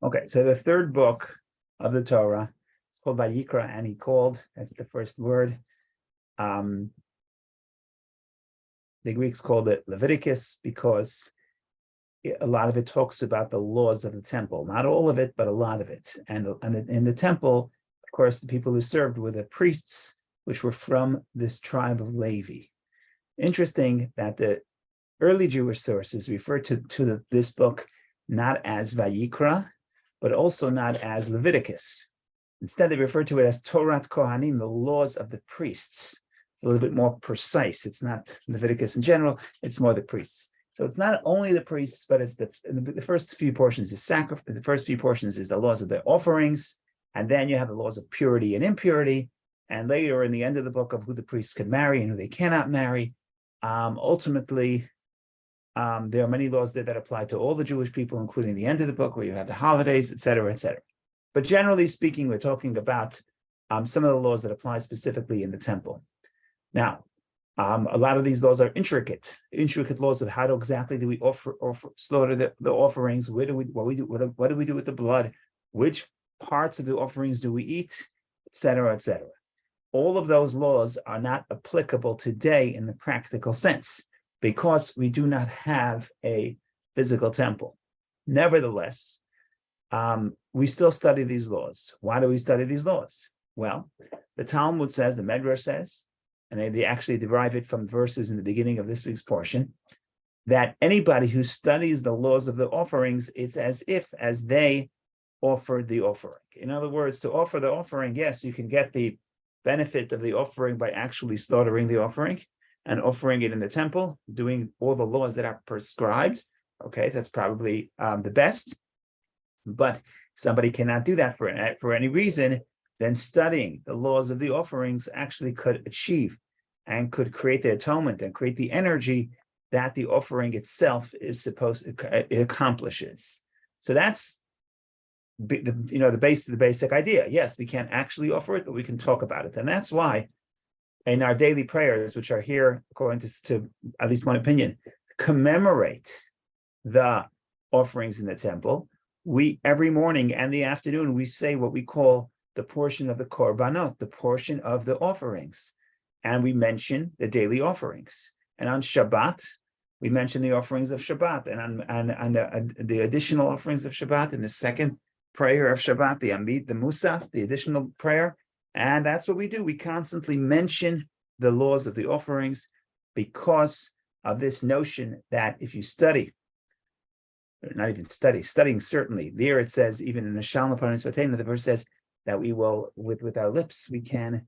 Okay, so the third book of the Torah is called Vayikra, and that's the first word. The Greeks called it Leviticus because a lot of it talks about the laws of the temple. Not all of it, but a lot of it. And in the temple, of course, the people who served were the priests, which were from this tribe of Levi. Interesting that the early Jewish sources refer to this book not as Vayikra, but also not as Leviticus. Instead, they refer to it as Torat Kohanim, the laws of the priests. A little bit more precise. It's not Leviticus in general, it's more the priests. So it's not only the priests, but it's the first few portions is sacrifice. The first few portions is the laws of the offerings, and then you have the laws of purity and impurity. And later in the end of the book of who the priests can marry and who they cannot marry. Ultimately, there are many laws there that apply to all the Jewish people, including the end of the book where you have the holidays, et cetera, et cetera. But generally speaking, we're talking about some of the laws that apply specifically in the temple. Now, a lot of these laws are intricate laws of how exactly do we slaughter the offerings, what do we do with the blood, which parts of the offerings do we eat, et cetera, et cetera. All of those laws are not applicable today in the practical sense because we do not have a physical temple. Nevertheless, we still study these laws. Why do we study these laws? Well, the Talmud says, the Medrash says, and they actually derive it from verses in the beginning of this week's portion, that anybody who studies the laws of the offerings, it's as they offered the offering. In other words, to offer the offering, yes, you can get the benefit of the offering by actually slaughtering the offering and offering it in the temple, doing all the laws that are prescribed. Okay, that's probably the best. But somebody cannot do that for any reason, then studying the laws of the offerings actually could achieve and could create the atonement and create the energy that the offering itself is it accomplishes. So that's the basic idea. Yes, we can't actually offer it, but we can talk about it. And that's why in our daily prayers, which are here, according to at least one opinion, commemorate the offerings in the temple, we every morning and the afternoon, we say what we call the portion of the korbanot, the portion of the offerings. And we mention the daily offerings. And on Shabbat, we mention the offerings of Shabbat. And the additional offerings of Shabbat in the second prayer of Shabbat, the Amid, the Musaf, the additional prayer. And that's what we do. We constantly mention the laws of the offerings because of this notion that if you study, not even studying certainly, there it says, even in the Shalom Parnas Vatena, the verse says that we will, with our lips, we can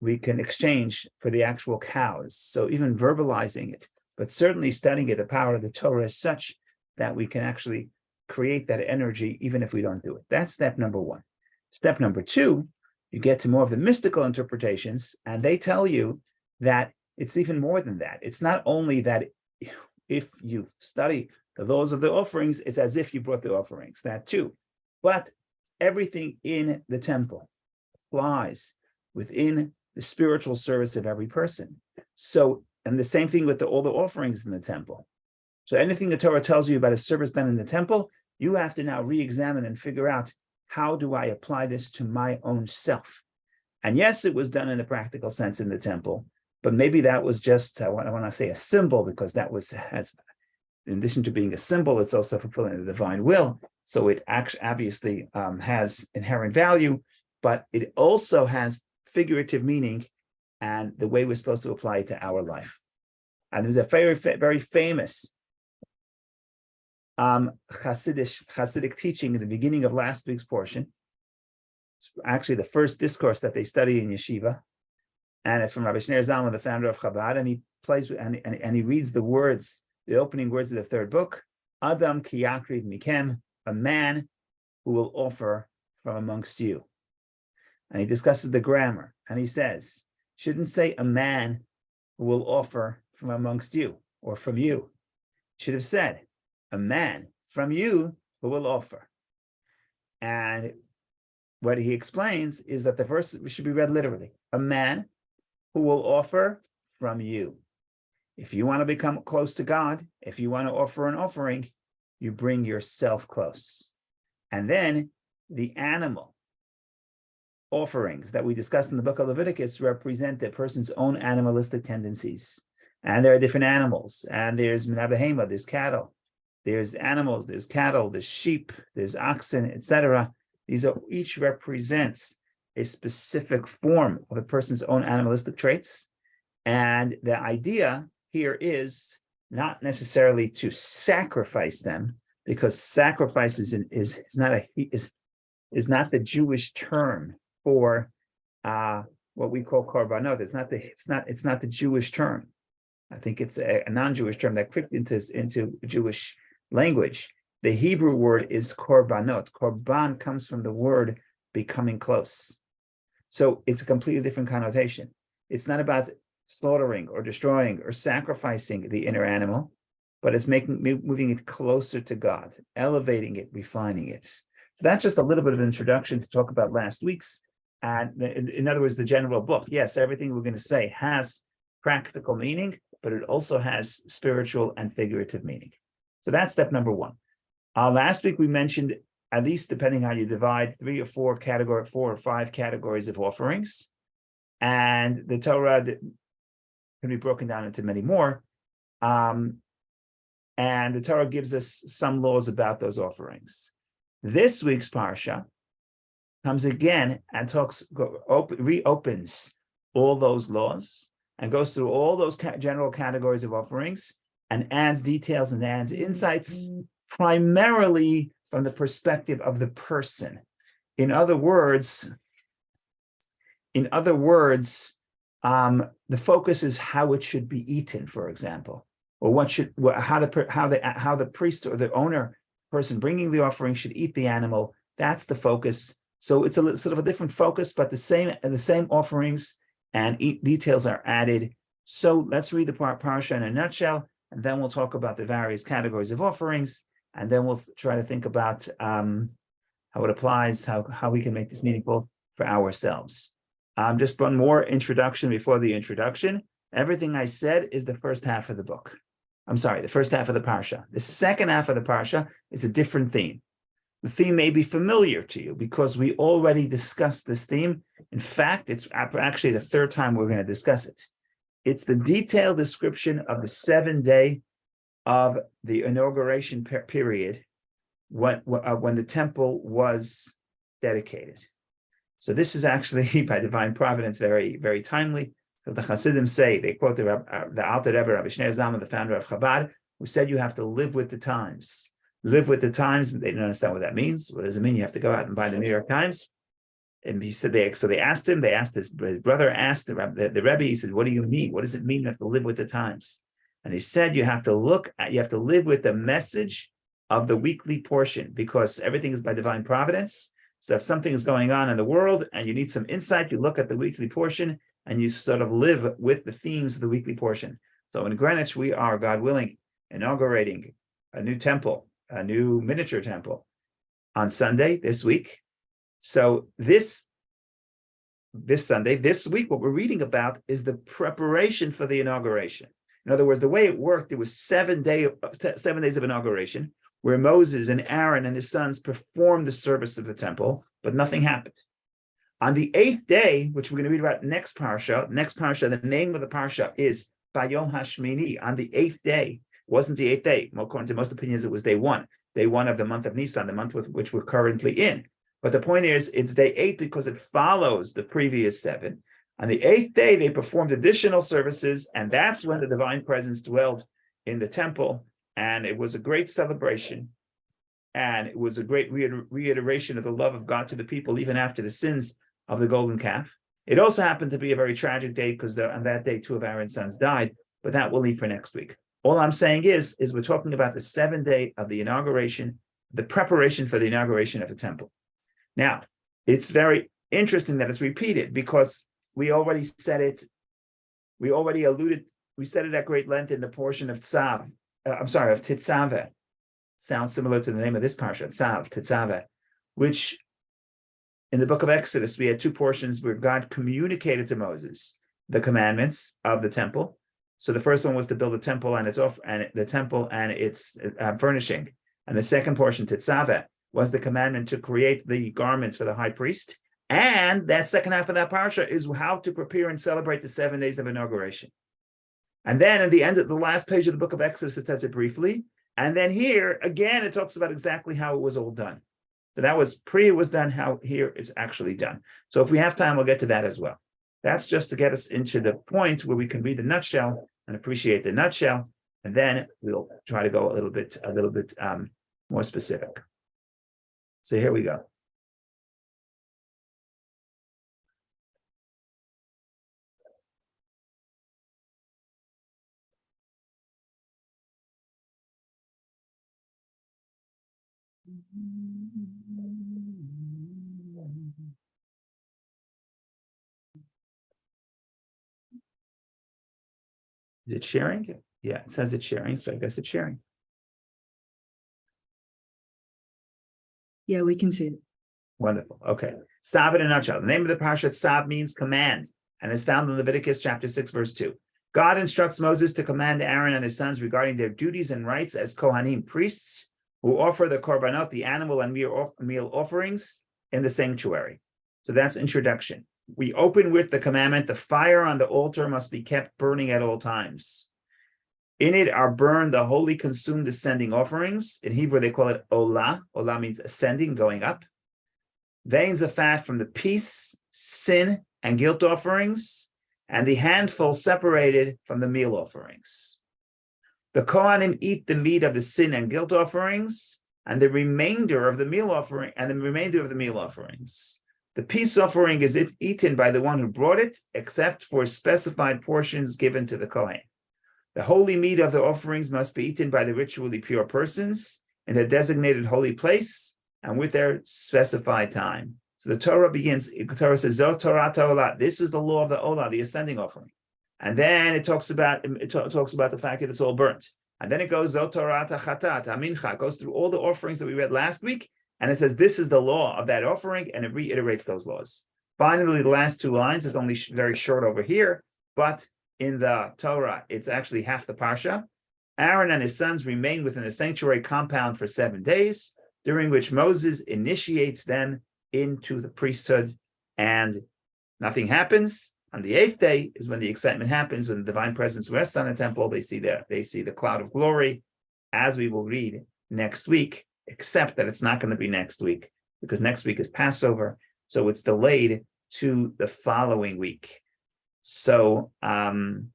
exchange for the actual cows. So even verbalizing it, but certainly studying it, the power of the Torah is such that we can actually create that energy even if we don't do it. That's step number one. Step number two, you get to more of the mystical interpretations, and they tell you that it's even more than that. It's not only that if you study the laws of the offerings, it's as if you brought the offerings, that too. But everything in the temple lies within the spiritual service of every person. So, and the same thing with all the offerings in the temple. So anything the Torah tells you about a service done in the temple, you have to now re-examine and figure out, how do I apply this to my own self? And yes, it was done in a practical sense in the temple, but maybe that was just, I want to say a symbol, because that has, in addition to being a symbol, it's also fulfilling the divine will. So it obviously has inherent value, but it also has figurative meaning and the way we're supposed to apply it to our life. And there's a very, very famous Hasidic teaching in the beginning of last week's portion. It's actually the first discourse that they study in yeshiva, and it's from Rabbi Shneur Zalman, the founder of Chabad, and he plays and he reads the words, the opening words of the third book, Adam ki yakriv mikem, a man who will offer from amongst you. And he discusses the grammar, and he says, shouldn't say a man who will offer from amongst you or from you. Should have said a man from you who will offer. And what he explains is that the verse should be read literally. A man who will offer from you. If you want to become close to God, if you want to offer an offering, you bring yourself close. And then the animal offerings that we discussed in the book of Leviticus represent the person's own animalistic tendencies. And there are different animals. And there's menabehema, there's cattle. There's animals, there's cattle, there's sheep, there's oxen, etc. These are each represents a specific form of a person's own animalistic traits. And the idea here is not necessarily to sacrifice them, because sacrifice is not the Jewish term for what we call korbanot. It's not the Jewish term. I think it's a non-Jewish term that crept into Jewish language. The Hebrew word is korbanot. Korban comes from the word becoming close. So it's a completely different connotation. It's not about slaughtering or destroying or sacrificing the inner animal, but it's moving it closer to God, elevating it, refining it. So that's just a little bit of an introduction to talk about last week's. And in other words, the general book. Yes, everything we're going to say has practical meaning, but it also has spiritual and figurative meaning. So that's step number one. Last week we mentioned, at least depending how you divide, 4 or 5 categories of offerings. And the Torah can be broken down into many more. And the Torah gives us some laws about those offerings. This week's parsha comes again and reopens all those laws and goes through all those general categories of offerings and adds details and adds insights, primarily from the perspective of the person. In other words, the focus is how it should be eaten, for example, or how the priest or the owner person bringing the offering should eat the animal. That's the focus. So it's a sort of a different focus, but the same offerings and details are added. So let's read the parsha in a nutshell, and then we'll talk about the various categories of offerings, and then we'll try to think about how it applies, how we can make this meaningful for ourselves. Just one more introduction before the introduction. Everything I said is the first half of the book. I'm sorry, the first half of the parsha. The second half of the parsha is a different theme. The theme may be familiar to you because we already discussed this theme. In fact, it's actually the third time we're going to discuss it. It's the detailed description of the 7-day of the inauguration period when the temple was dedicated. So this is actually, by divine providence, very, very timely. The Hasidim say, they quote the Alter Rebbe, Rabbi Shneur Zalman, the founder of Chabad, who said you have to live with the times. Live with the times, but they didn't understand what that means. What does it mean? You have to go out and buy the New York Times. And he said, they asked him, his brother asked the Rebbe, he said, what do you mean? What does it mean you have to live with the times? And he said, you have to live with the message of the weekly portion, because everything is by divine providence. So if something is going on in the world and you need some insight, you look at the weekly portion and you sort of live with the themes of the weekly portion. So in Greenwich, we are, God willing, inaugurating a new temple, a new miniature temple on Sunday this week. So this Sunday, this week, what we're reading about is the preparation for the inauguration. In other words, the way it worked, it was 7 days of inauguration, where Moses and Aaron and his sons performed the service of the temple, but nothing happened. On the 8th day, which we're going to read about next parsha, the name of the parsha is Bayom Hashmini, on the 8th day. It wasn't the 8th day. According to most opinions, it was day 1 of the month of Nisan, the month with which we're currently in. But the point is, it's day 8 because it follows the previous 7. On the 8th day, they performed additional services, and that's when the divine presence dwelled in the temple. And it was a great celebration. And it was a great reiteration of the love of God to the people, even after the sins of the golden calf. It also happened to be a very tragic day because on that day, 2 of Aaron's sons died, but that we'll leave for next week. All I'm saying is we're talking about the 7th day of the inauguration, the preparation for the inauguration of the temple. Now, it's very interesting that it's repeated because we already said it. We said it at great length in the portion of Tetzaveh. Sounds similar to the name of this parsha, Tetzaveh, which in the book of Exodus, we had 2 portions where God communicated to Moses the commandments of the temple. So the first one was to build a temple and its furnishing. And the second portion, Tetzaveh, was the commandment to create the garments for the high priest. And that second half of that parsha is how to prepare and celebrate the 7 days of inauguration. And then at the end of the last page of the book of Exodus, it says it briefly. And then here, again, it talks about exactly how it was all done. So that was it was done, how here it's actually done. So if we have time, we'll get to that as well. That's just to get us into the point where we can read the nutshell and appreciate the nutshell. And then we'll try to go a little bit more specific. So here we go. Is it sharing? Yeah, it says it's sharing, so I guess it's sharing. Yeah, we can see it. Wonderful. Okay. Tzav in a nutshell. The name of the parsha Tzav means command, and is found in Leviticus chapter 6, verse 2. God instructs Moses to command Aaron and his sons regarding their duties and rights as Kohanim, priests, who offer the korbanot, the animal and meal offerings, in the sanctuary. So that's introduction. We open with the commandment: the fire on the altar must be kept burning at all times. In it are burned the holy consumed ascending offerings. In Hebrew, they call it olah. Olah means ascending, going up. Veins of fat from the peace, sin, and guilt offerings, and the handful separated from the meal offerings. The Kohanim eat the meat of the sin and guilt offerings, and the remainder of the meal offering, The peace offering is eaten by the one who brought it, except for specified portions given to the Kohen. The holy meat of the offerings must be eaten by the ritually pure persons in a designated holy place and with their specified time. So the Torah begins, the Torah says, Zot Torah Ta'olah. This is the law of the Olah, the ascending offering. And then it talks about the fact that it's all burnt. And then it goes, Zot Torah Ta'chatat, Amincha, goes through all the offerings that we read last week. And it says, this is the law of that offering, and it reiterates those laws. Finally, the last 2 lines is only very short over here, but in the Torah, it's actually half the parsha. Aaron and his sons remain within the sanctuary compound for 7 days, during which Moses initiates them into the priesthood, and nothing happens. On the 8th day is when the excitement happens, when the divine presence rests on the temple. They see the cloud of glory, as we will read next week, except that it's not going to be next week, because next week is Passover, so it's delayed to the following week. So I'm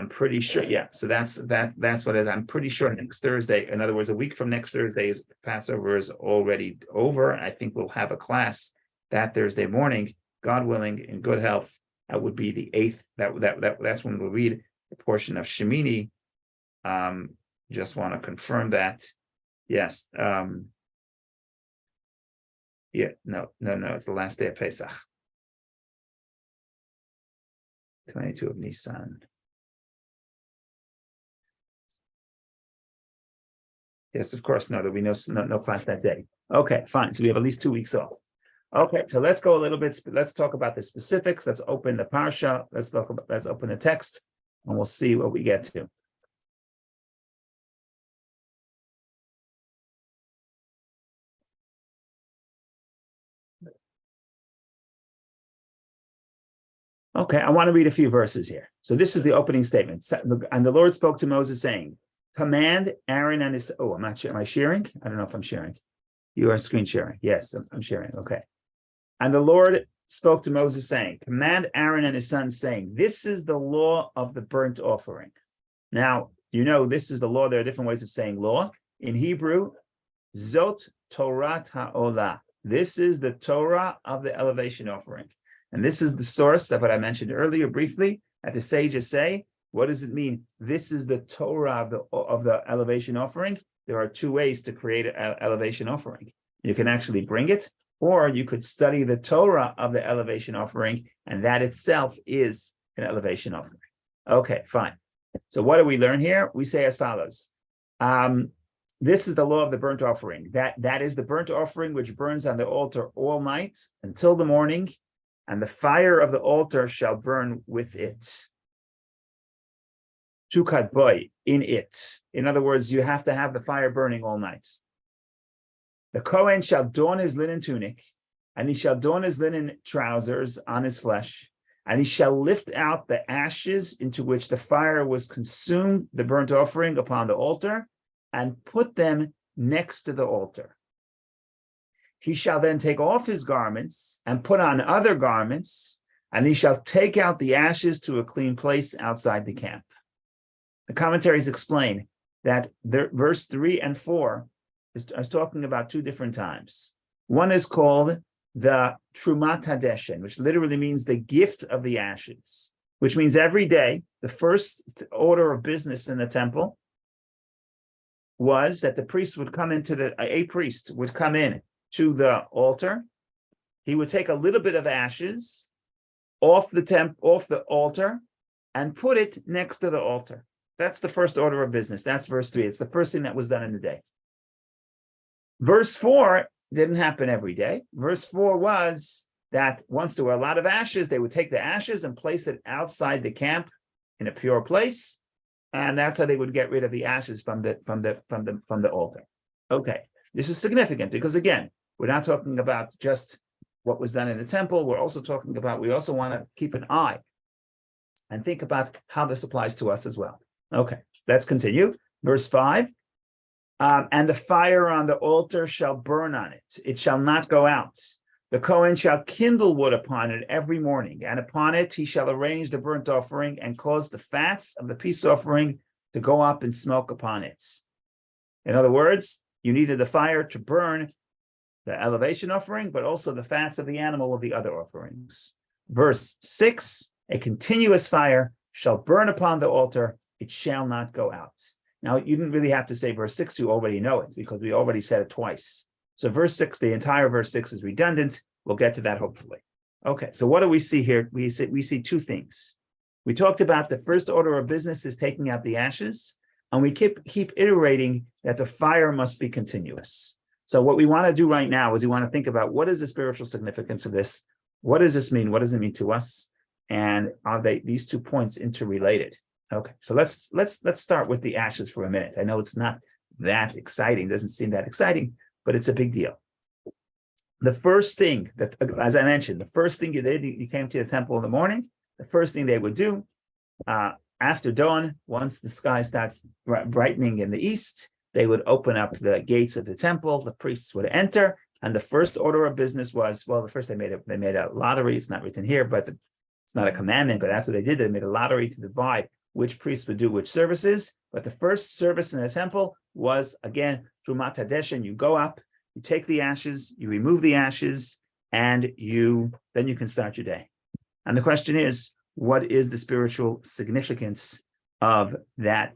pretty sure, yeah. So that's what it is. I'm pretty sure next Thursday, in other words, a week from next Thursday, Passover is already over. I think we'll have a class that Thursday morning, God willing, in good health. That would be the 8th. That's when we'll read a portion of Shemini. Just want to confirm that. Yes. No, it's the last day of Pesach. 22 of Nisan. Yes, of course. No, there'll be no class that day. Okay, fine. So we have at least 2 weeks off. Okay, so let's go a little bit. Let's talk about the specifics. Let's open the parsha. Let's open the text, and we'll see what we get to. Okay, I want to read a few verses here. So this is the opening statement. And the Lord spoke to Moses, saying, command Aaron and his... Oh, I'm not sure. Am I sharing? I don't know if I'm sharing. You are screen sharing. Yes, I'm sharing. Okay. And the Lord spoke to Moses, saying, command Aaron and his sons, saying, this is the law of the burnt offering. Now, this is the law. There are different ways of saying law. In Hebrew, Zot Torah Ha'olah. This is the Torah of the elevation offering. And this is the source of what I mentioned earlier briefly, that the sages say. What does it mean? This is the Torah of the elevation offering. There are 2 ways to create an elevation offering. You can actually bring it, or you could study the Torah of the elevation offering, and that itself is an elevation offering. Okay, fine. So what do we learn here? We say as follows. This is the law of the burnt offering. That is the burnt offering which burns on the altar all night until the morning, and the fire of the altar shall burn with it. Tukat boy, in it. In other words, you have to have the fire burning all night. The Kohen shall don his linen tunic, and he shall don his linen trousers on his flesh, and he shall lift out the ashes into which the fire was consumed, the burnt offering upon the altar, and put them next to the altar. He shall then take off his garments and put on other garments, and he shall take out the ashes to a clean place outside the camp. The commentaries explain that verse 3 and 4 is talking about two different times. One is called the Trumat Hadeshen, which literally means the gift of the ashes, which means every day, the first order of business in the temple was that the priest would come into a priest would come in to the altar. He would take a little bit of ashes off the altar and put it next to the altar. That's the first order of business. That's verse 3. It's the first thing that was done in the day. Verse 4 didn't happen every day. Verse 4 was that once there were a lot of ashes, they would take the ashes and place it outside the camp in a pure place, and that's how they would get rid of the ashes from the altar. Okay, this is significant because again, we're not talking about just what was done in the temple. We're also talking about, we also want to keep an eye and think about how this applies to us as well. Okay, let's continue. Verse 5. And the fire on the altar shall burn on it. It shall not go out. The Kohen shall kindle wood upon it every morning, and upon it he shall arrange the burnt offering and cause the fats of the peace offering to go up in smoke upon it. In other words, you needed the fire to burn the elevation offering, but also the fats of the animal of the other offerings. Verse 6, a continuous fire shall burn upon the altar. It shall not go out. Now, you didn't really have to say verse 6, you already know it because we already said it twice. So verse 6, the entire verse 6 is redundant. We'll get to that hopefully. Okay, so what do we see here? We see two things. We talked about the first order of business is taking out the ashes, and we keep iterating that the fire must be continuous. So what we want to do right now is we want to think about what is the spiritual significance of this? What does this mean? What does it mean to us? And are these 2 points interrelated? Okay, so let's start with the ashes for a minute. I know it's not that exciting, doesn't seem that exciting, but it's a big deal. The first thing that, as I mentioned, the first thing you did, you came to the temple in the morning, the first thing they would do after dawn, once the sky starts brightening in the east, they would open up the gates of the temple, the priests would enter, and the first order of business was, well, the first they made a lottery. It's not written here, but it's not a commandment, but that's what they did. They made a lottery to divide which priests would do which services. But the first service in the temple was, again, Trumat Hadeshen. You go up, you take the ashes, you remove the ashes, and then you can start your day. And the question is, what is the spiritual significance of that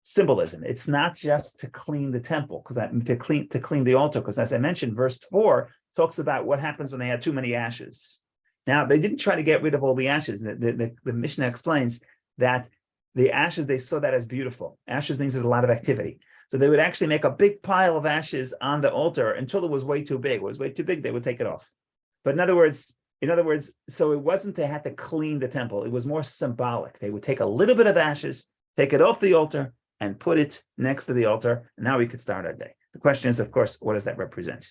symbolism? It's not just to clean the temple, because to clean the altar, because as I mentioned, verse 4 talks about what happens when they had too many ashes. Now, they didn't try to get rid of all the ashes. The Mishnah explains that the ashes, they saw that as beautiful. Ashes means there's a lot of activity. So they would actually make a big pile of ashes on the altar until it was way too big. It was way too big, they would take it off. But in other words, so it wasn't they had to clean the temple. It was more symbolic. They would take a little bit of ashes, take it off the altar, and put it next to the altar. And now we could start our day. The question is, of course, what does that represent?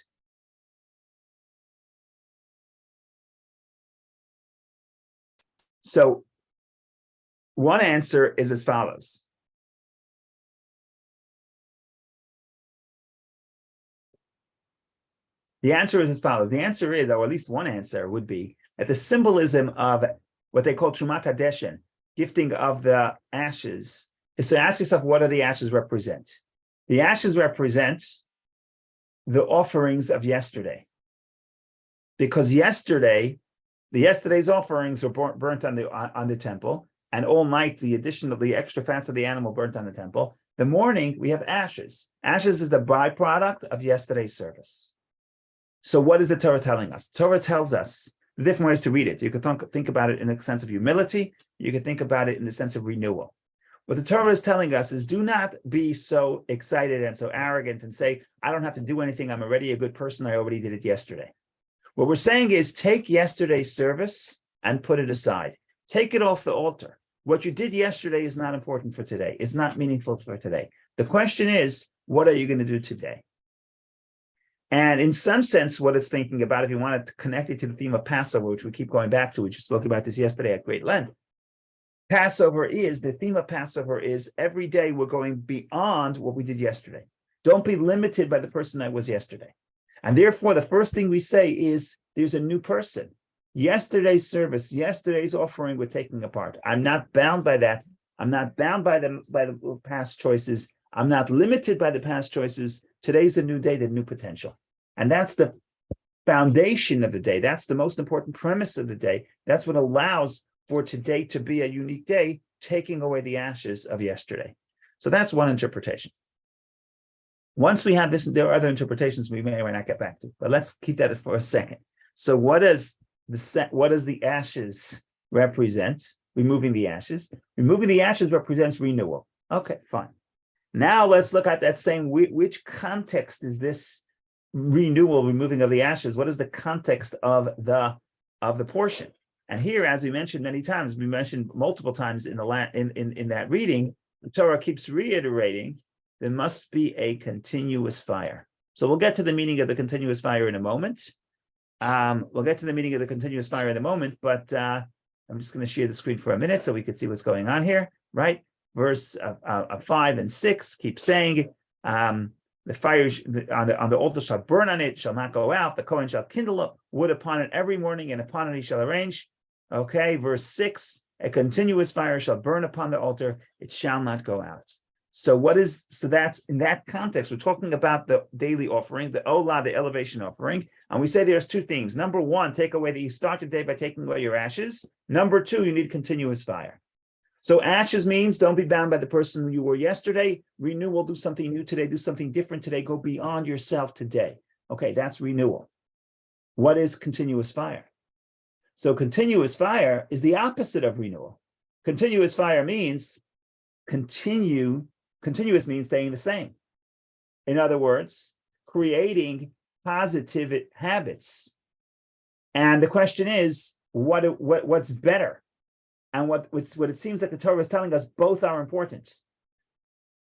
So one answer is as follows. The answer is as follows. The answer is, or at least one answer would be, that the symbolism of what they call Trumat Hadeshen, gifting of the ashes, is to ask yourself, what do the ashes represent? The ashes represent the offerings of yesterday. Because yesterday's offerings were burnt on the temple, and all night the extra fats of the animal burnt on the temple. The morning we have ashes. Ashes is the byproduct of yesterday's service. So what is the Torah telling us? The Torah tells us the different ways to read it. You could think about it in the sense of humility. You could think about it in the sense of renewal. What the Torah is telling us is, do not be so excited and so arrogant and say, I don't have to do anything. I'm already a good person. I already did it yesterday. What we're saying is, take yesterday's service and put it aside. Take it off the altar. What you did yesterday is not important for today. It's not meaningful for today. The question is, what are you going to do today? And in some sense, what it's thinking about, if you want to connect it to the theme of Passover, which we keep going back to, which we spoke about this yesterday at great length, the theme of Passover is every day we're going beyond what we did yesterday. Don't be limited by the person I was yesterday. And therefore, the first thing we say is there's a new person. Yesterday's service, yesterday's offering, we're taking apart. I'm not bound by that. I'm not bound by the past choices. I'm not limited by the past choices. Today's a new day, the new potential. And that's the foundation of the day. That's the most important premise of the day. That's what allows for today to be a unique day, taking away the ashes of yesterday. So that's one interpretation. Once we have this, there are other interpretations we may or may not get back to, but let's keep that for a second. So what does the ashes represent? Removing the ashes. Removing the ashes represents renewal. Okay, fine. Now let's look at that same, which context is this renewal, removing of the ashes? What is the context of the portion? And here, as we mentioned many times, we mentioned multiple times in that reading, the Torah keeps reiterating there must be a continuous fire. So we'll get to the meaning of the continuous fire in a moment. But I'm just going to share the screen for a minute so we can see what's going on here, right? Verse 5 and 6 keep saying, the fire on the altar shall burn on it, shall not go out. The Kohen shall kindle up wood upon it every morning, and upon it he shall arrange. Okay, verse 6, a continuous fire shall burn upon the altar, it shall not go out. So that's in that context, we're talking about the daily offering, the Olah, the elevation offering. And we say there's two things. Number one, you start your day by taking away your ashes. Number two, you need continuous fire. So ashes means don't be bound by the person you were yesterday. Renewal, do something new today, do something different today, go beyond yourself today. Okay, that's renewal. What is continuous fire? So continuous fire is the opposite of renewal. Continuous fire means continuous means staying the same. In other words, creating positive habits. And the question is, what's better? And what it seems like the Torah is telling us, both are important.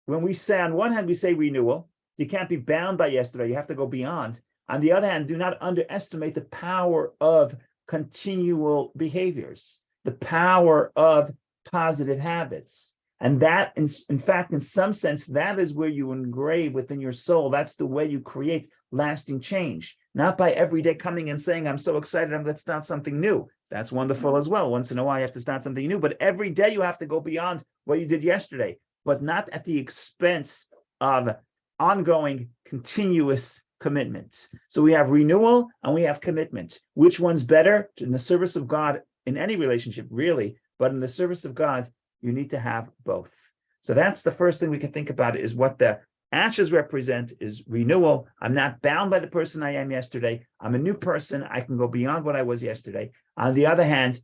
When we say, on one hand, we say renewal, you can't be bound by yesterday, you have to go beyond. On the other hand, do not underestimate the power of continual behaviors, the power of positive habits. And that, in fact, in some sense, that is where you engrave within your soul. That's the way you create lasting change. Not by every day coming and saying, I'm so excited, let's start something new. That's wonderful as well. Once in a while, you have to start something new. But every day you have to go beyond what you did yesterday, but not at the expense of ongoing, continuous commitment. So we have renewal and we have commitment. Which one's better? In the service of God, in any relationship, really, but in the service of God, you need to have both. So that's the first thing we can think about, is what the ashes represent is renewal. I'm not bound by the person I am yesterday. I'm a new person. I can go beyond what I was yesterday. On the other hand,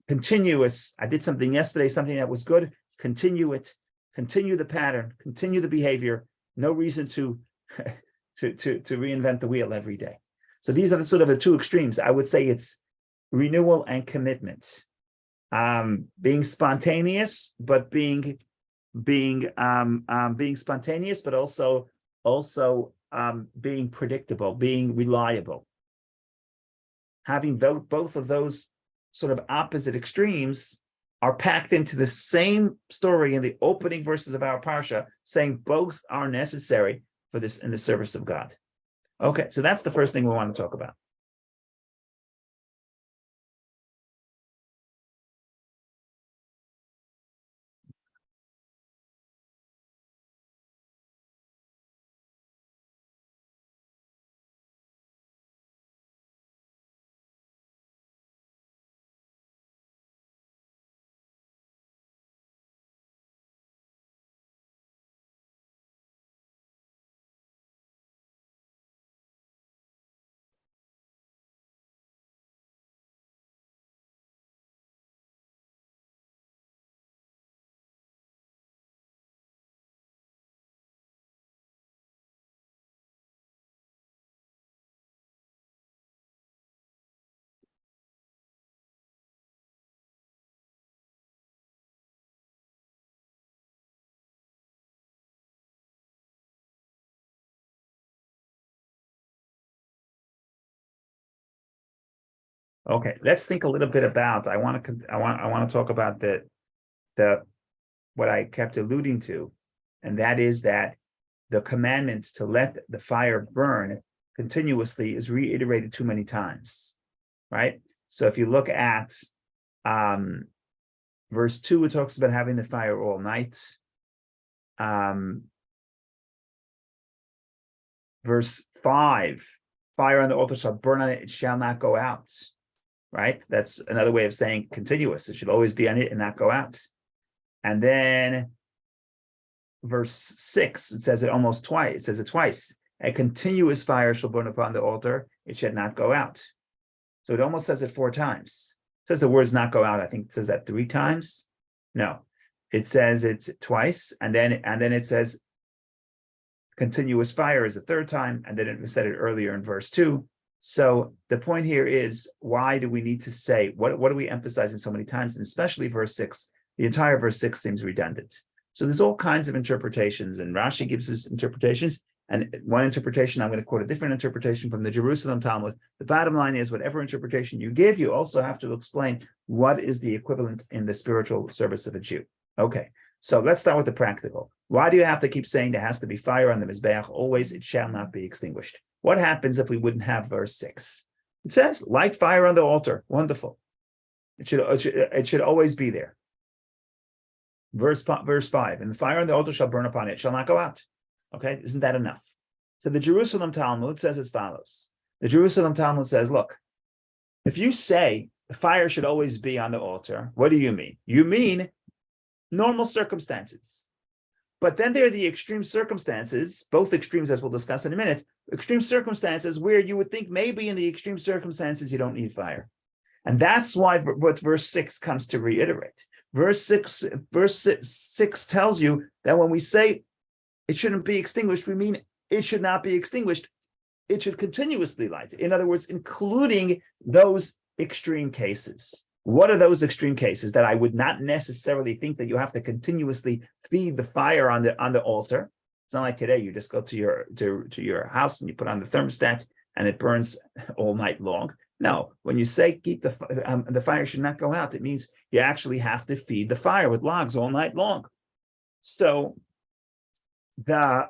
continuous. I did something yesterday, something that was good. Continue it. Continue the pattern. Continue the behavior. No reason to reinvent the wheel every day. So these are the sort of the two extremes. I would say it's renewal and commitment. Being spontaneous, but being spontaneous, but also being predictable, being reliable. Having both of those sort of opposite extremes are packed into the same story in the opening verses of our parsha, saying both are necessary for this in the service of God. Okay, so that's the first thing we want to talk about. Okay, let's think a little bit about. I want to talk about the what I kept alluding to, and that is that the commandment to let the fire burn continuously is reiterated too many times, right? So if you look at verse 2, it talks about having the fire all night. Verse 5, fire on the altar shall burn on it, it shall not go out, right? That's another way of saying continuous. It should always be on it and not go out. And then verse 6, it says it almost twice. It says it twice. A continuous fire shall burn upon the altar, it should not go out. So it almost says it 4 times. It says the words not go out. I think it says that 3 times. No, it says it twice, and then it says continuous fire is the 3rd time, and then it said it earlier in verse 2. So the point here is, why do we need to say, what are we emphasizing so many times? And especially verse 6, the entire verse 6 seems redundant. So there's all kinds of interpretations, and Rashi gives us interpretations. And one interpretation, I'm going to quote a different interpretation from the Jerusalem Talmud. The bottom line is, whatever interpretation you give, you also have to explain what is the equivalent in the spiritual service of a Jew. Okay, so let's start with the practical. Why do you have to keep saying there has to be fire on the Mizbeach always? It shall not be extinguished. What happens if we wouldn't have verse 6? It says, light fire on the altar. Wonderful. It should always be there. Verse 5, and the fire on the altar shall burn upon it, shall not go out. Okay, isn't that enough? So the Jerusalem Talmud says as follows. The Jerusalem Talmud says, look, if you say the fire should always be on the altar, what do you mean? You mean normal circumstances. But then there are the extreme circumstances, both extremes as we'll discuss in a minute, extreme circumstances where you would think maybe in the extreme circumstances you don't need fire. And that's why what verse 6 comes to reiterate. Verse 6 tells you that when we say it shouldn't be extinguished, we mean it should not be extinguished. It should continuously light. In other words, including those extreme cases. What are those extreme cases that I would not necessarily think that you have to continuously feed the fire on the altar? It's not like today you just go to your house and you put on the thermostat and it burns all night long. No, when you say keep the fire should not go out, it means you actually have to feed the fire with logs all night long. So the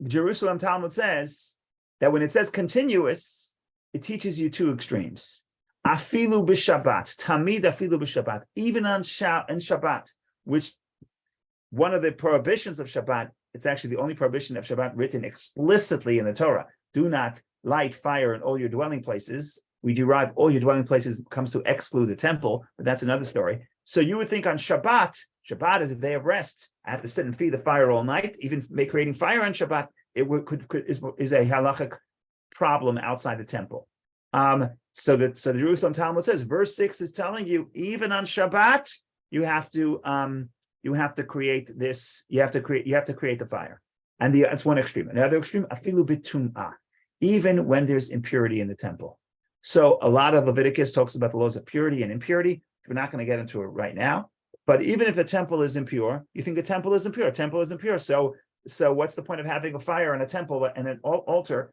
Jerusalem Talmud says that when it says continuous, it teaches you 2 extremes. Afilu b'Shabbat, tamid afilu b'Shabbat, even on Shabbat, which one of the prohibitions of Shabbat, it's actually the only prohibition of Shabbat written explicitly in the Torah. Do not light fire in all your dwelling places. We derive all your dwelling places comes to exclude the temple, but that's another story. So you would think on Shabbat is a day of rest. I have to sit and feed the fire all night. Even creating fire on Shabbat, is a halachic problem outside the temple. So the Jerusalem Talmud says, verse 6 is telling you, even on Shabbat, you have to create this. You have to create the fire, and that's one extreme. Another extreme, afilu b'tum'ah, even when there's impurity in the temple. So a lot of Leviticus talks about the laws of purity and impurity. We're not going to get into it right now. But even if the temple is impure, you think the temple is impure. Temple is impure. So what's the point of having a fire in a temple and an altar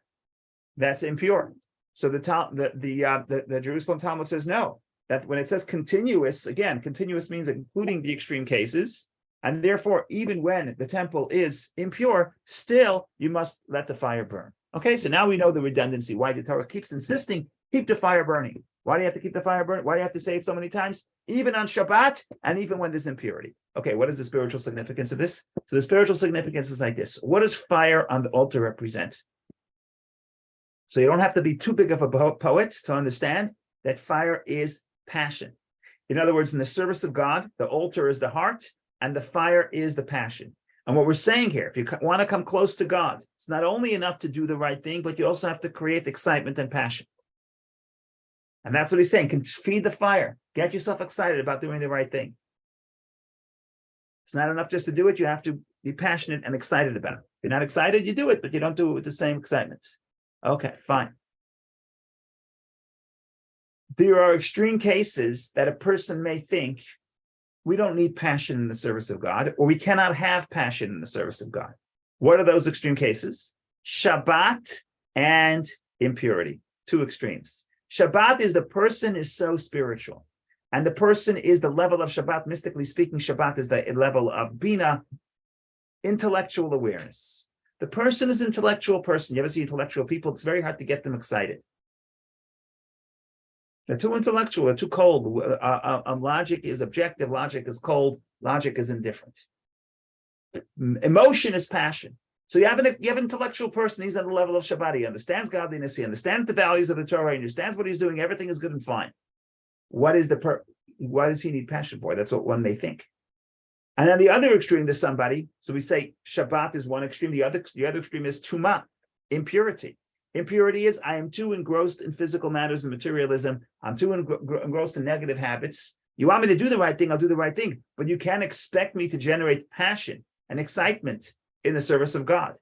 that's impure? So the Jerusalem Talmud says no. That when it says continuous, again, continuous means including the extreme cases, and therefore even when the temple is impure, still you must let the fire burn. Okay, so now we know the redundancy. Why the Torah keeps insisting keep the fire burning. Why do you have to keep the fire burning? Why do you have to say it so many times? Even on Shabbat and even when there's impurity. Okay, what is the spiritual significance of this? So the spiritual significance is like this. What does fire on the altar represent? So you don't have to be too big of a poet to understand that fire is passion. In other words, in the service of God, the altar is the heart and the fire is the passion. And what we're saying here, if you want to come close to God, it's not only enough to do the right thing, but you also have to create excitement and passion. And that's what he's saying. Can feed the fire. Get yourself excited about doing the right thing. It's not enough just to do it. You have to be passionate and excited about it. If you're not excited, you do it, but you don't do it with the same excitement. Okay, fine. There are extreme cases that a person may think we don't need passion in the service of God, or we cannot have passion in the service of God. What are those extreme cases? Shabbat and impurity, 2 extremes. Shabbat is the person is so spiritual. And the person is the level of Shabbat, mystically speaking, Shabbat is the level of Bina, intellectual awareness. The person is an intellectual person. You ever see intellectual people? It's very hard to get them excited. They're too intellectual, they're too cold. Logic is objective, logic is cold, logic is indifferent. Emotion is passion. So you have an intellectual person, he's at the level of Shabbat, he understands godliness, he understands the values of the Torah, he understands what he's doing, everything is good and fine. What does he need passion for? That's what one may think. And then the other extreme, there's somebody, so we say Shabbat is one extreme, the other extreme is Tumah, impurity. Impurity is, I am too engrossed in physical matters and materialism. I'm too engrossed in negative habits. You want me to do the right thing, I'll do the right thing. But you can't expect me to generate passion and excitement in the service of God.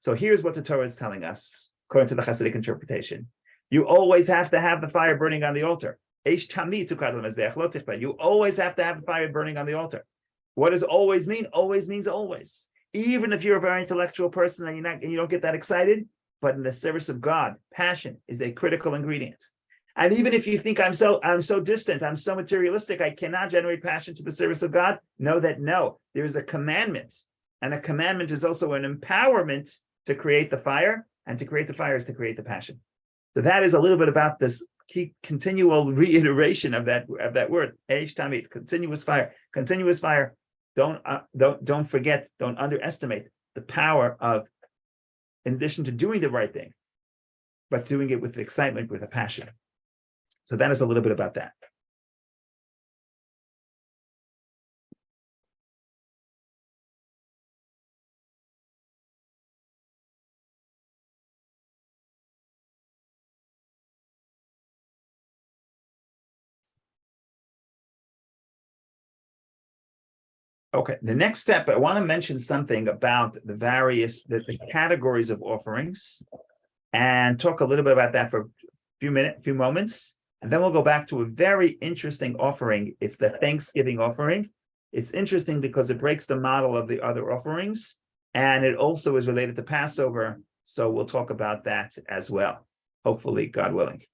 So here's what the Torah is telling us, according to the Hasidic interpretation. You always have to have the fire burning on the altar. You always have to have the fire burning on the altar. What does always mean? Always means always. Even if you're a very intellectual person and you don't get that excited, but in the service of God, passion is a critical ingredient. And even if you think I'm so distant, I'm so materialistic, I cannot generate passion to the service of God, know that no, there is a commandment. And a commandment is also an empowerment to create the fire, and to create the fire is to create the passion. So that is a little bit about this continual reiteration of that word, Eish Tamid, continuous fire. Continuous fire. Don't forget, don't underestimate the power of, in addition to doing the right thing, but doing it with excitement, with a passion. So that is a little bit about that. Okay, the next step, I want to mention something about the the categories of offerings, and talk a little bit about that for a few moments, and then we'll go back to a very interesting offering. It's the Thanksgiving offering. It's interesting because it breaks the model of the other offerings, and it also is related to Passover, so we'll talk about that as well, hopefully, God willing.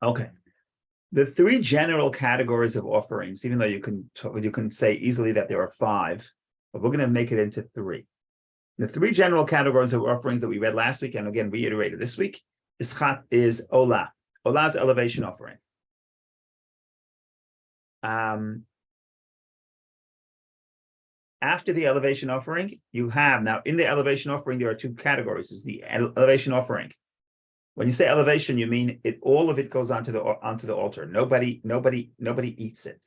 Okay. The three general categories of offerings, even though you can say easily that there are five, but we're going to make it into three. The three general categories of offerings that we read last week, and again reiterated this week, is Olah. Olah is elevation offering. After the elevation offering, you have, now in the elevation offering, there are two categories. Is the elevation offering. When you say elevation, you mean all of it goes onto the altar. Nobody eats it.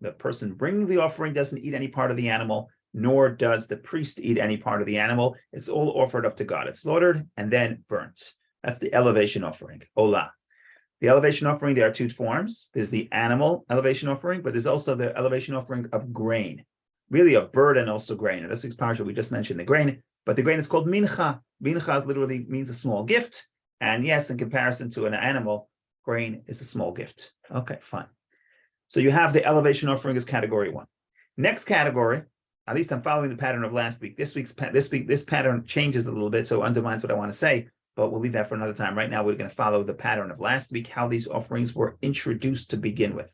The person bringing the offering doesn't eat any part of the animal, nor does the priest eat any part of the animal. It's all offered up to God. It's slaughtered and then burnt. That's the elevation offering, Olah. The elevation offering, there are two forms. There's the animal elevation offering, but there's also the elevation offering of grain, really of bird and also grain. And this week's parasha, we just mentioned the grain, but the grain is called mincha. Mincha literally means a small gift. And yes, in comparison to an animal, grain is a small gift. Okay, fine. So you have the elevation offering as category one. Next category, at least I'm following the pattern of last week. This pattern changes a little bit, so undermines what I want to say, but we'll leave that for another time. Right now, we're going to follow the pattern of last week, how these offerings were introduced to begin with.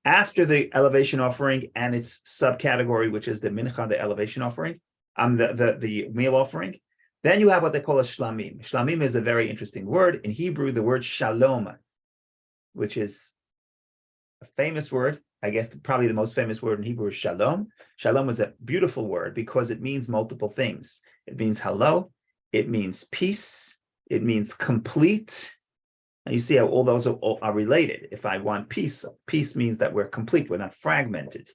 After the elevation offering and its subcategory, which is the mincha, the elevation offering, the meal offering, then you have what they call a shlamim. Shlamim is a very interesting word. In Hebrew, the word shalom, which is a famous word. I guess probably the most famous word in Hebrew is shalom. Shalom is a beautiful word because it means multiple things. It means hello. It means peace. It means complete. And you see how all those are related. If I want peace, peace means that we're complete. We're not fragmented.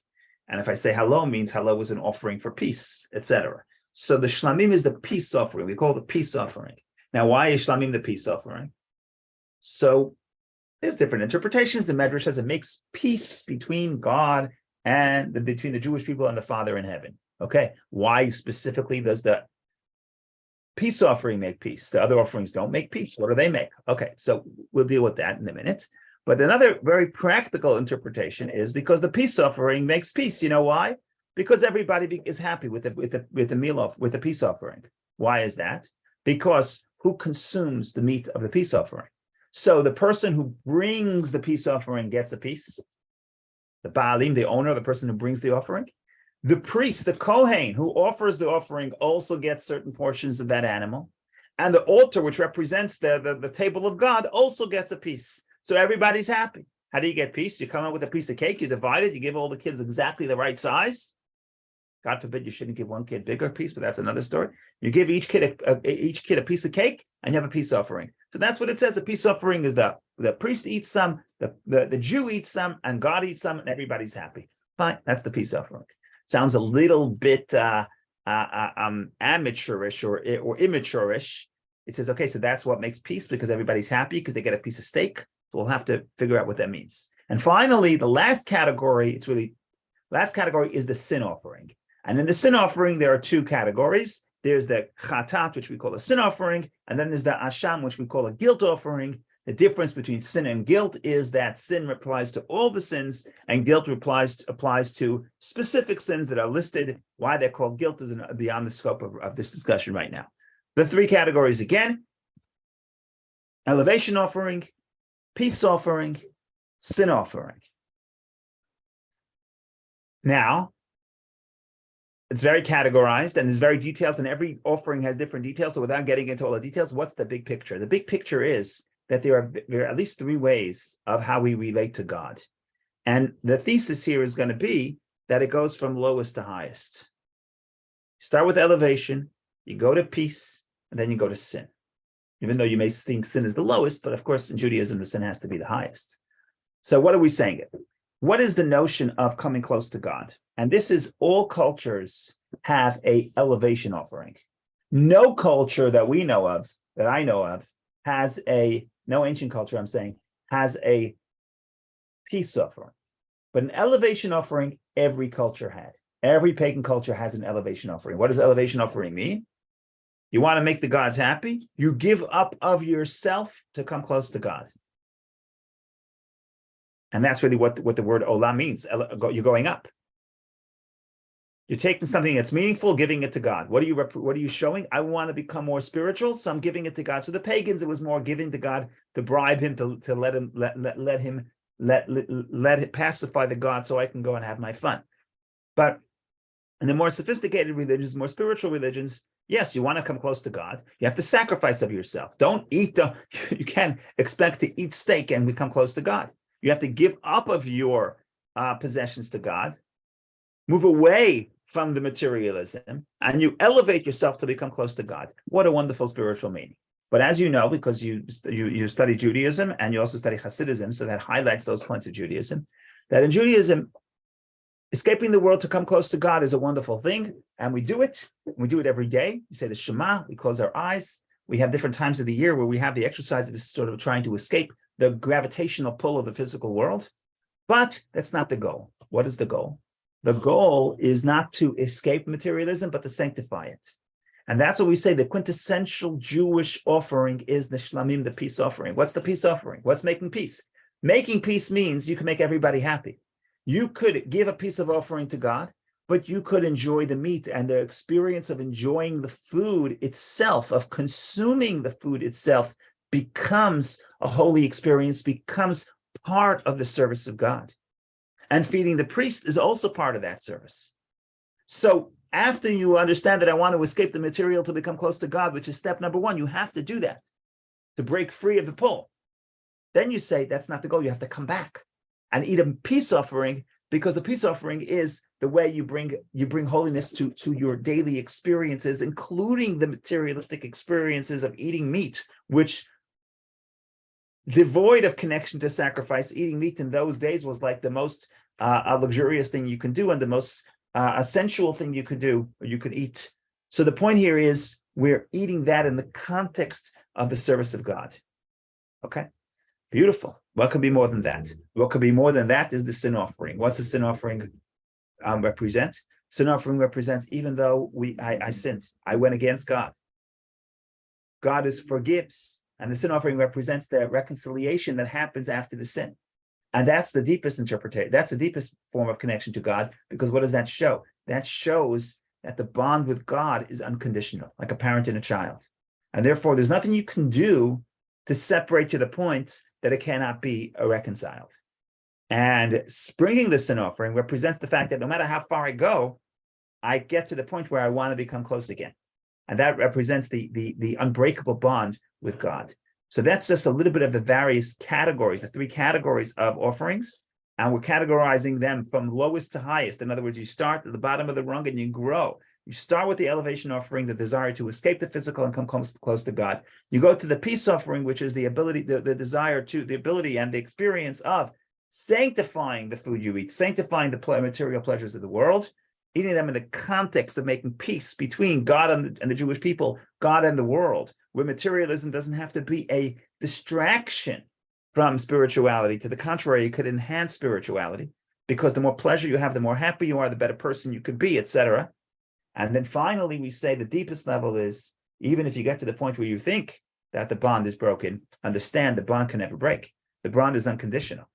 And if I say hello, means hello is an offering for peace, etc. So the shlamim is the peace offering. We call it the peace offering. Now, why is shlamim the peace offering? So there's different interpretations. The Medrash says it makes peace between God and between the Jewish people and the Father in heaven. Okay, why specifically does the peace offering make peace? The other offerings don't make peace. What do they make? Okay, so we'll deal with that in a minute. But another very practical interpretation is because the peace offering makes peace. You know why? Because everybody is happy with the meal off with the peace offering. Why is that? Because who consumes the meat of the peace offering? So the person who brings the peace offering gets a piece. The Baalim, the owner, the person who brings the offering. The priest, the Kohen, who offers the offering, also gets certain portions of that animal. And the altar, which represents the table of God, also gets a piece. So everybody's happy. How do you get peace? You come up with a piece of cake, you divide it, you give all the kids exactly the right size. God forbid you shouldn't give one kid bigger piece, but that's another story. You give each kid a piece of cake, and you have a peace offering. So that's what it says. A peace offering is the priest eats some, the Jew eats some, and God eats some, and everybody's happy. Fine, that's the peace offering. Sounds a little bit amateurish or immature-ish. It says, okay, so that's what makes peace because everybody's happy because they get a piece of steak. So we'll have to figure out what that means. And finally, the last category is the sin offering. And in the sin offering, there are two categories. There's the chatat, which we call a sin offering, and then there's the asham, which we call a guilt offering. The difference between sin and guilt is that sin applies to all the sins, and guilt applies to specific sins that are listed. Why they're called guilt is beyond the scope of this discussion right now. The three categories again: elevation offering, peace offering, sin offering. Now, it's very categorized and it's very detailed, and every offering has different details. So without getting into all the details, what's the big picture? The big picture is that there are at least three ways of how we relate to God. And the thesis here is going to be that it goes from lowest to highest. You start with elevation, you go to peace, and then you go to sin. Even though you may think sin is the lowest, but of course in Judaism, the sin has to be the highest. So what are we saying? What is the notion of coming close to God? And this is all cultures have a elevation offering. No culture that we know of, that I know of, no ancient culture, I'm saying, has a peace offering. But an elevation offering, every culture had. Every pagan culture has an elevation offering. What does elevation offering mean? You want to make the gods happy? You give up of yourself to come close to God. And that's really what the word olam means. You're going up. You're taking something that's meaningful, giving it to God. What are you showing? I want to become more spiritual, so I'm giving it to God. So the pagans, it was more giving to God to bribe him to let it pacify the God, so I can go and have my fun. But in the more sophisticated religions, more spiritual religions, yes, you want to come close to God. You have to sacrifice of yourself. You can't expect to eat steak and become close to God. You have to give up of your possessions to God, move away from the materialism, and you elevate yourself to become close to God. What a wonderful spiritual meaning. But as you know, because you study Judaism and you also study Hasidism, so that highlights those points of Judaism, that in Judaism, escaping the world to come close to God is a wonderful thing, and we do it. We do it every day. We say the Shema, we close our eyes. We have different times of the year where we have the exercise of sort of trying to escape the gravitational pull of the physical world. But that's not the goal. What is the goal? The goal is not to escape materialism, but to sanctify it. And that's what we say the quintessential Jewish offering is the shlamim, the peace offering. What's the peace offering? What's making peace? Making peace means you can make everybody happy. You could give a piece of offering to God, but you could enjoy the meat, and the experience of enjoying the food itself, of consuming the food itself, becomes a holy experience, becomes part of the service of God. And feeding the priest is also part of that service. So after you understand that I want to escape the material to become close to God, which is step number one, you have to do that to break free of the pull. Then you say that's not the goal. You have to come back and eat a peace offering, because a peace offering is the way you bring holiness to your daily experiences, including the materialistic experiences of eating meat, which, devoid of connection to sacrifice, eating meat in those days was like the most luxurious thing you can do, and the most sensual thing you could do. You could eat So the point here is we're eating that in the context of the service of God. Okay, beautiful. What could be more than that? What could be more than that is the sin offering. What's the sin offering represent? Sin offering represents, even though I sinned, I went against God. God forgives, and the sin offering represents the reconciliation that happens after the sin. And that's the deepest interpretation. That's the deepest form of connection to God, because what does that show? That shows that the bond with God is unconditional, like a parent and a child. And therefore, there's nothing you can do to separate to the point that it cannot be reconciled. And bringing the sin offering represents the fact that no matter how far I go, I get to the point where I want to become close again. And that represents the unbreakable bond with God. So that's just a little bit of the various categories, the three categories of offerings. And we're categorizing them from lowest to highest. In other words, you start at the bottom of the rung and you grow. You start with the elevation offering, the desire to escape the physical and come close to God. You go to the peace offering, which is the ability, the desire to, the ability and the experience of sanctifying the food you eat, sanctifying the material pleasures of the world, eating them in the context of making peace between God and the Jewish people, God and the world, where materialism doesn't have to be a distraction from spirituality. To the contrary, it could enhance spirituality, because the more pleasure you have, the more happy you are, the better person you could be, etc. And then finally, we say the deepest level is, even if you get to the point where you think that the bond is broken, understand the bond can never break. The bond is unconditional.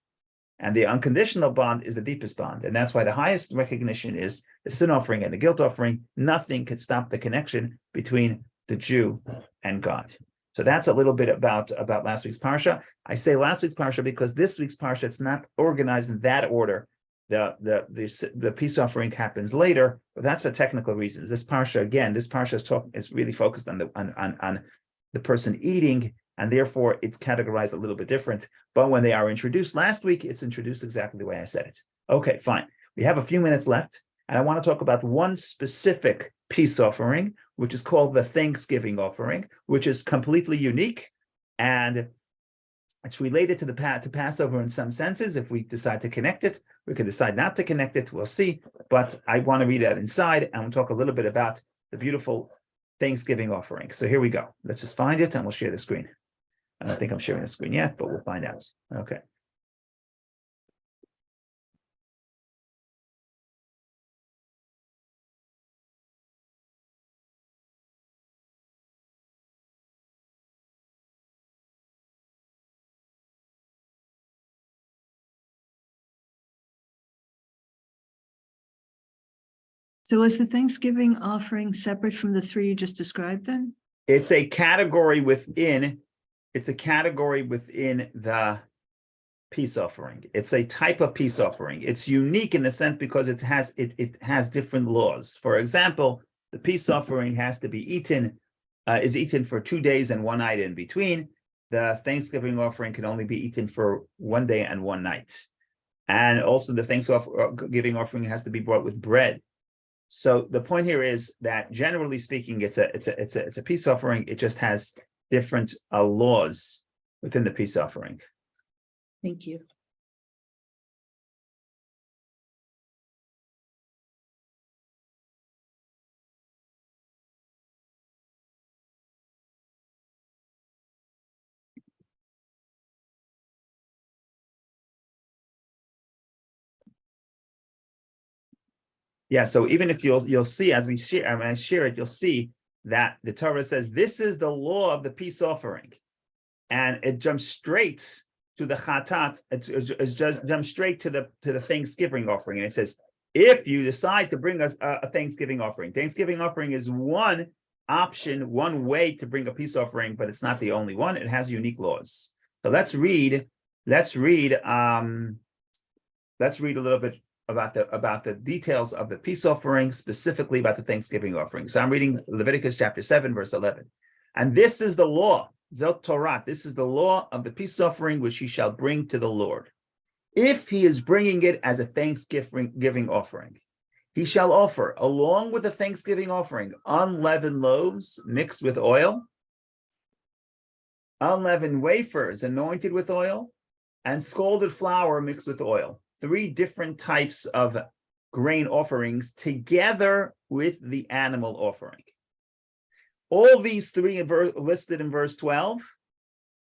And the unconditional bond is the deepest bond. And that's why the highest recognition is the sin offering and the guilt offering. Nothing could stop the connection between the Jew and God. So that's a little bit about last week's parsha. I say last week's parsha because this week's parsha, it's not organized in that order. The peace offering happens later, but that's for technical reasons. This parsha, again, this parsha is really focused on the person eating, and therefore it's categorized a little bit different. But when they are introduced last week, it's introduced exactly the way I said it. Okay, fine. We have a few minutes left, and I want to talk about one specific peace offering, which is called the Thanksgiving offering, which is completely unique, and it's related to to Passover in some senses. If we decide to connect it, we can decide not to connect it. We'll see. But I want to read that inside, and we'll talk a little bit about the beautiful Thanksgiving offering. So here we go. Let's just find it, and we'll share the screen. I don't think I'm sharing the screen yet, but we'll find out. Okay. So is the Thanksgiving offering separate from the three you just described then? It's a category within the peace offering. It's a type of peace offering. It's unique in the sense because it has different laws. For example, the peace offering has to be is eaten for 2 days and 1 night in between. The Thanksgiving offering can only be eaten for 1 day and 1 night. And also the Thanksgiving offering has to be brought with bread. So the point here is that generally speaking, it's a peace offering. It just has different laws within the peace offering. Thank you. Yeah, so even if you'll see as I share it, you'll see that the Torah says this is the law of the peace offering, and it jumps straight to the chatat. It just jumps straight to the Thanksgiving offering, and it says if you decide to bring us a Thanksgiving offering is one option, one way to bring a peace offering, but it's not the only one. It has unique laws. So let's read a little bit about the details of the peace offering, specifically about the Thanksgiving offering. So I'm reading Leviticus chapter 7, verse 11. And this is the law, Zot Torah, this is the law of the peace offering which he shall bring to the Lord. If he is bringing it as a Thanksgiving offering, he shall offer, along with the Thanksgiving offering, unleavened loaves mixed with oil, unleavened wafers anointed with oil, and scalded flour mixed with oil. 3 different types of grain offerings together with the animal offering. All these three listed in verse 12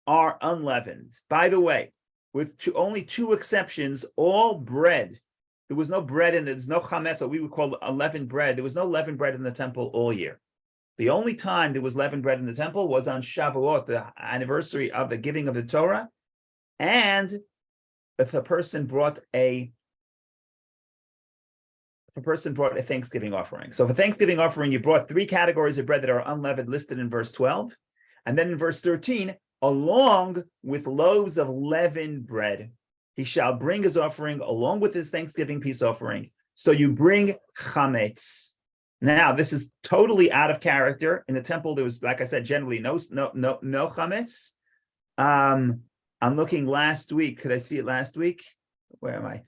are unleavened. By the way, with only two exceptions, all bread. There was no bread in there's no chametz, what we would call unleavened bread. There was no leavened bread in the temple all year. The only time there was leavened bread in the temple was on Shavuot, the anniversary of the giving of the Torah, and if a person brought a Thanksgiving offering. So for Thanksgiving offering, you brought three categories of bread that are unleavened listed in verse 12. And then in verse 13, along with loaves of leavened bread, he shall bring his offering along with his Thanksgiving peace offering. So you bring chametz. Now, this is totally out of character. In the temple, there was, like I said, generally no chametz. I'm looking last week. Could I see it last week? Where am I?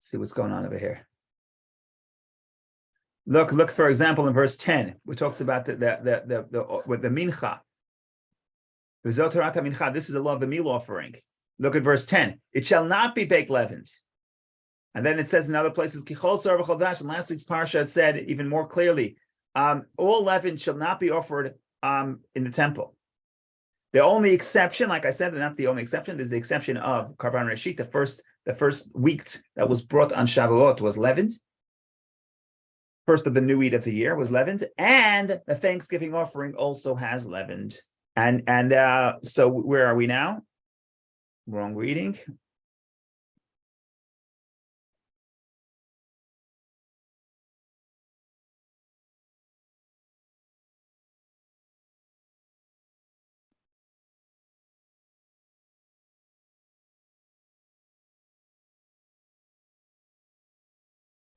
See what's going on over here. Look, for example, in verse 10, which talks about the mincha. This is the law of the meal offering. Look at verse 10. It shall not be baked leavened. And then it says in other places, Kichol Sar V'chol Dash, in last week's parsha, it said even more clearly, all leaven shall not be offered in the temple. The only exception, like I said, not the only exception, is the exception of Karban Reshit, the first wheat that was brought on Shavuot was leavened. First of the new wheat of the year was leavened, and the Thanksgiving offering also has leavened. And so where are we now? Wrong reading.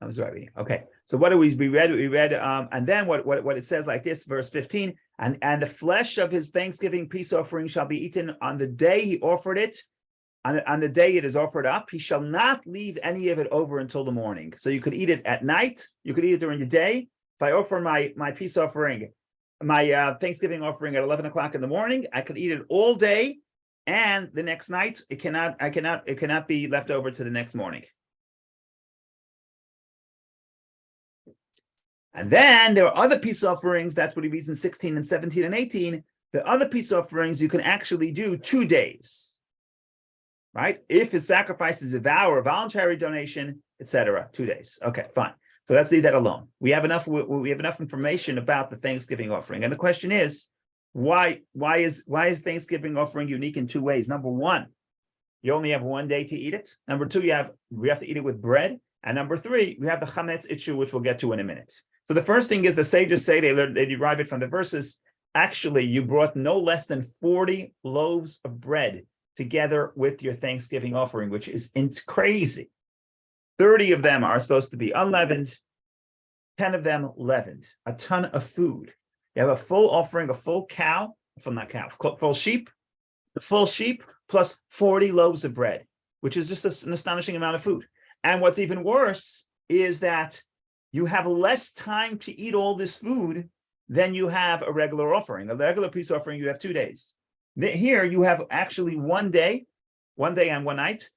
I was right reading. Okay. So what do we read? We read, and then what it says like this, verse 15, and the flesh of his Thanksgiving peace offering shall be eaten on the day he offered it. On the day it is offered up, he shall not leave any of it over until the morning. So you could eat it at night, you could eat it during the day. If I offer my peace offering, my Thanksgiving offering at 11 o'clock in the morning, I could eat it all day, and the next night it cannot be left over to the next morning. And then there are other peace offerings. That's what he reads in 16 and 17 and 18. The other peace offerings you can actually do 2 days, right? If his sacrifice is a vow or a voluntary donation, etc. 2 days. Okay, fine. So let's leave that alone. We have enough information about the Thanksgiving offering. And the question is, why is Thanksgiving offering unique in 2 ways? Number one, you only have 1 day to eat it. Number two, we have to eat it with bread. And number three, we have the chametz issue, which we'll get to in a minute. So the first thing is the sages say, they derive it from the verses, actually, you brought no less than 40 loaves of bread together with your Thanksgiving offering, which is crazy. 30 of them are supposed to be unleavened, 10 of them leavened, a ton of food. You have a full offering, a full sheep, the full sheep plus 40 loaves of bread, which is just an astonishing amount of food. And what's even worse is that you have less time to eat all this food than you have a regular offering. A regular peace offering, you have 2 days. Here, you have actually 1 day and 1 night.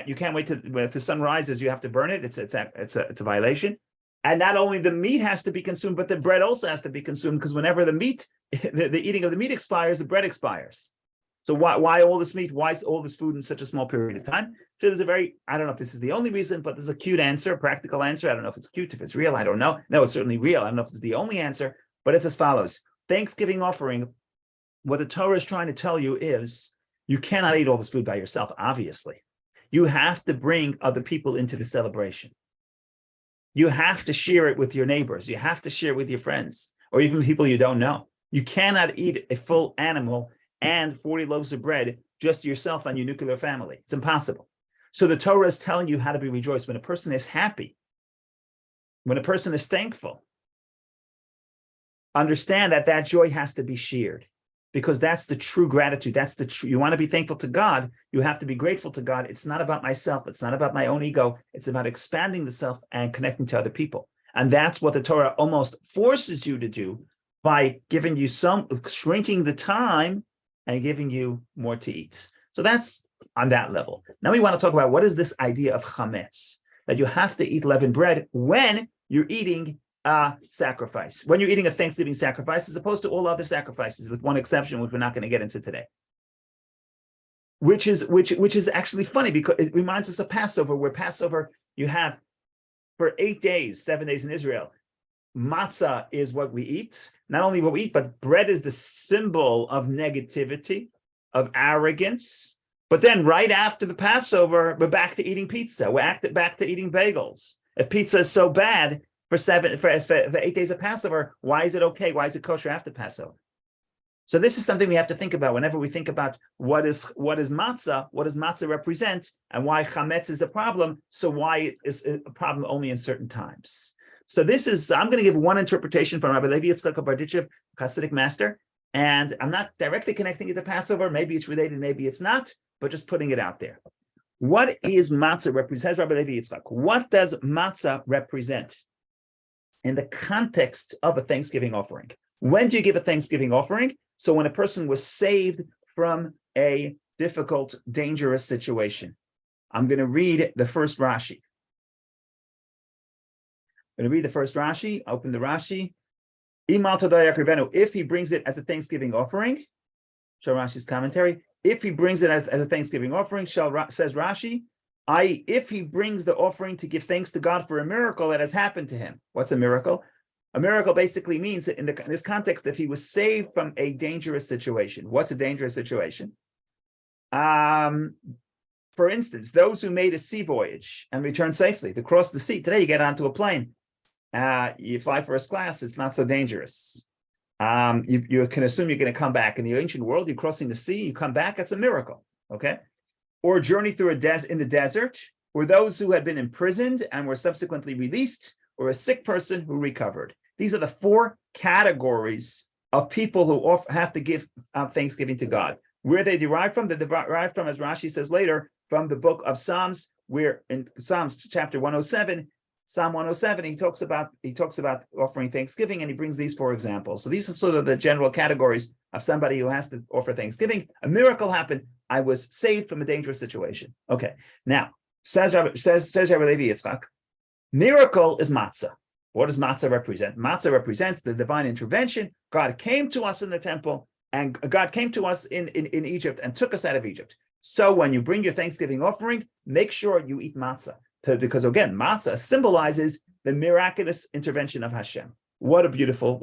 You can't wait till the sun rises. You have to burn it. It's a violation. And not only the meat has to be consumed, but the bread also has to be consumed, because whenever the eating of the meat expires, the bread expires. So why all this meat? Why all this food in such a small period of time? So there's I don't know if this is the only reason, but there's a cute answer, a practical answer. I don't know if it's cute, if it's real, I don't know. No, it's certainly real. I don't know if it's the only answer, but it's as follows. Thanksgiving offering, what the Torah is trying to tell you is, you cannot eat all this food by yourself, obviously. You have to bring other people into the celebration. You have to share it with your neighbors. You have to share it with your friends, or even people you don't know. You cannot eat a full animal and 40 loaves of bread just yourself and your nuclear family. It's impossible. So the Torah is telling you how to be rejoiced. When a person is happy, when a person is thankful, understand that joy has to be shared, because that's the true gratitude. You want to be thankful to God, you have to be grateful to God. It's not about myself. It's not about my own ego. It's about expanding the self and connecting to other people. And that's what the Torah almost forces you to do by giving you shrinking the time and giving you more to eat. So that's on that level. Now we want to talk about what is this idea of chametz, that you have to eat leavened bread when you're eating sacrifice. When you're eating a Thanksgiving sacrifice, as opposed to all other sacrifices, with one exception, which we're not going to get into today. Which is actually funny because it reminds us of Passover, where Passover you have for 8 days, 7 days in Israel. Matzah is what we eat, not only what we eat, but bread is the symbol of negativity, of arrogance. But then right after the Passover, we're back to eating pizza. We're back to eating bagels. If pizza is so bad for 8 days of Passover, why is it okay? Why is it kosher after Passover? So this is something we have to think about whenever we think about what is matzah, what does matzah represent, and why chametz is a problem. So why it is a problem only in certain times. So this is, I'm going to give one interpretation from Rabbi Levi Yitzchak of Berditchev, Hasidic master, and I'm not directly connecting it to Passover. Maybe it's related, maybe it's not, but just putting it out there. What is matzah represent? Rabbi Levi Yitzchak, what does matzah represent in the context of a Thanksgiving offering? When do you give a Thanksgiving offering? So when a person was saved from a difficult, dangerous situation. I'm going to read the first Rashi. I'm going to read the first Rashi. Open the Rashi. If he brings it as a Thanksgiving offering, show Rashi's commentary. If he brings it as a Thanksgiving offering, says Rashi, if he brings the offering to give thanks to God for a miracle that has happened to him. What's a miracle? A miracle basically means that in this context, if he was saved from a dangerous situation. What's a dangerous situation? For instance, those who made a sea voyage and returned safely to cross the sea. Today, you get onto a plane. You fly first class, it's not so dangerous. You can assume you're going to come back. In the ancient world, you're crossing the sea, you come back, it's a miracle, okay? Or journey through in the desert, or those who had been imprisoned and were subsequently released, or a sick person who recovered. These are the 4 categories of people who have to give thanksgiving to God. Where they derive from? They derive from, as Rashi says later, from the book of Psalms, where in Psalms chapter 107, Psalm 107, he talks about offering thanksgiving, and he brings these 4 examples. So these are sort of the general categories of somebody who has to offer thanksgiving. A miracle happened. I was saved from a dangerous situation. Okay. Now, says Rabbi Levi Yitzchak, miracle is matzah. What does matzah represent? Matzah represents the divine intervention. God came to us in the temple, and God came to us in Egypt and took us out of Egypt. So when you bring your Thanksgiving offering, make sure you eat matzah. Because again, matzah symbolizes the miraculous intervention of Hashem. What a beautiful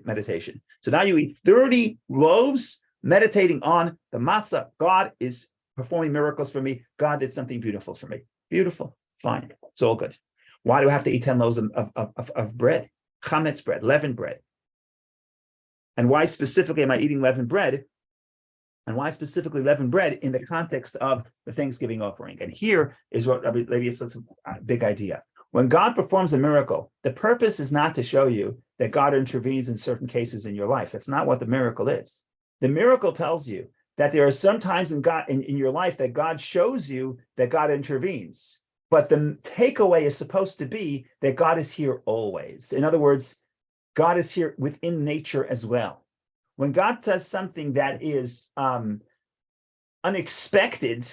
meditation. So now you eat 30 loaves, meditating on the matzah. God is performing miracles for me. God did something beautiful for me. Beautiful, fine, it's all good. Why do I have to eat 10 loaves of bread? Chametz bread, leavened bread. And why specifically am I eating leavened bread? And why specifically leavened bread in the context of the Thanksgiving offering? And here is what Rabbi Levi Yitzchak's big idea. When God performs a miracle, the purpose is not to show you that God intervenes in certain cases in your life. That's not what the miracle is. The miracle tells you that there are some times in your life that God shows you that God intervenes. But the takeaway is supposed to be that God is here always. In other words, God is here within nature as well. When God does something that is unexpected,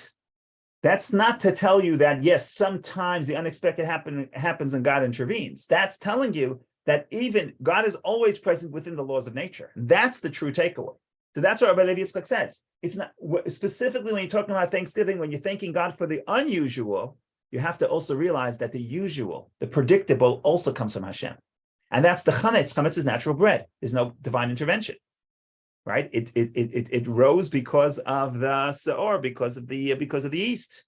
that's not to tell you that, yes, sometimes the unexpected happens and God intervenes. That's telling you that even God is always present within the laws of nature. That's the true takeaway. So that's what Rabbi Levi Yitzchak says. It's not specifically when you're talking about Thanksgiving, when you're thanking God for the unusual, you have to also realize that the usual, the predictable, also comes from Hashem. And that's the chametz. Chametz is natural bread. There's no divine intervention, right? It rose because of the seor, because of the yeast.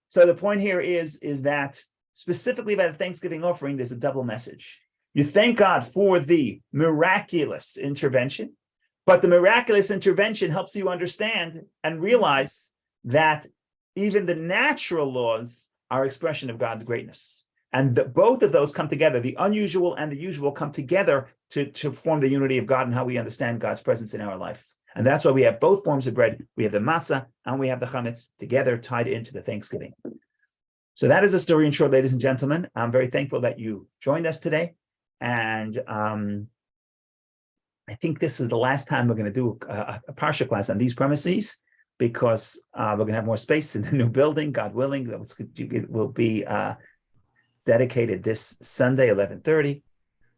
So the point here is that specifically about the Thanksgiving offering, there's a double message. You thank God for the miraculous intervention, but the miraculous intervention helps you understand and realize that even the natural laws are expression of God's greatness. And both of those come together. The unusual and the usual come together to form the unity of God and how we understand God's presence in our life. And that's why we have both forms of bread. We have the matzah and we have the chametz together tied into the Thanksgiving. So that is the story in short, ladies and gentlemen. I'm very thankful that you joined us today. And I think this is the last time we're going to do a Parsha class on these premises, because we're going to have more space in the new building, God willing. It will be dedicated this Sunday, 11:30,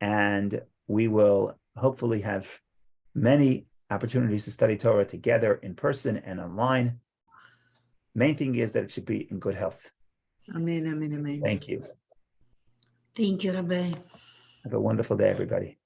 and we will hopefully have many opportunities to study Torah together in person and online. Main thing is that it should be in good health. Amen, amen, amen. Thank you. Thank you, Rabbi. Have a wonderful day, everybody.